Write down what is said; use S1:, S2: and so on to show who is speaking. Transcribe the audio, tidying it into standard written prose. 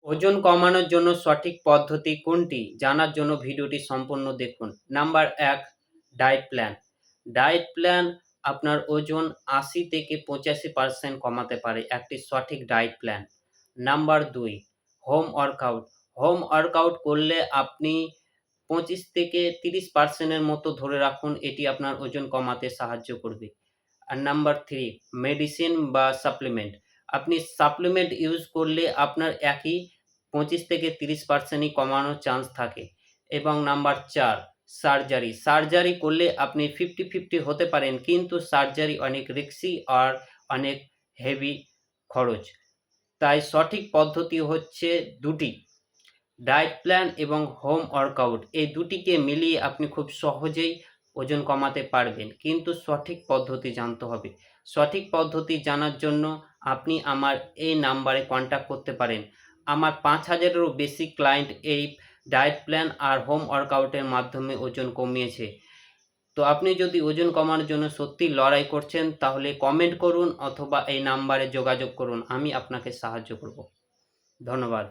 S1: ওজন কমানোর জন্য সঠিক পদ্ধতি কোনটি জানার জন্য ভিডিওটি সম্পূর্ণ দেখুন। Number ১, diet plan. Diet plan আপনার ওজন ৮০ থেকে ৮৫% কমাতে পারে একটি সঠিক diet plan. Number ২, home workout. Home workout করলে আপনি ২৫ থেকে ৩০% মতো ধরে রাখুন, এটি আপনার ওজন কমাতে সাহায্য করবে। আর নাম্বার ৩, মেডিসিন বা সাপ্লিমেন্ট। আপনি সাপ্লিমেন্ট ইউজ করলে আপনার একই ২৫ থেকে ৩০%ই কমানোর চান্স থাকে। এবং নাম্বার ৪, সার্জারি। সার্জারি করলে আপনি 50-50 হতে পারেন, কিন্তু সার্জারি অনেক রিস্কি আর অনেক হেভি খরচ। তাই সঠিক পদ্ধতি হচ্ছে দুটি, ডায়েট প্ল্যান এবং হোম ওয়ার্কআউট। এই দুটিকে মিলিয়ে আপনি খুব সহজেই ওজন কমাতে পারবেন, কিন্তু সঠিক পদ্ধতি জানতে হবে। সঠিক পদ্ধতি জানার জন্য আপনি আমার এই নাম্বারে কন্ট্যাক্ট করতে পারেন। আমার ৫,০০০-এরও বেশি ক্লায়েন্ট এই ডায়েট প্ল্যান আর হোম ওয়ার্কআউটের মাধ্যমে ওজন কমিয়েছে। তো আপনি যদি ওজন কমানোর জন্য সত্যিই লড়াই করছেন, তাহলে কমেন্ট করুন অথবা এই নাম্বারে যোগাযোগ করুন। আমি আপনাকে সাহায্য করব। ধন্যবাদ।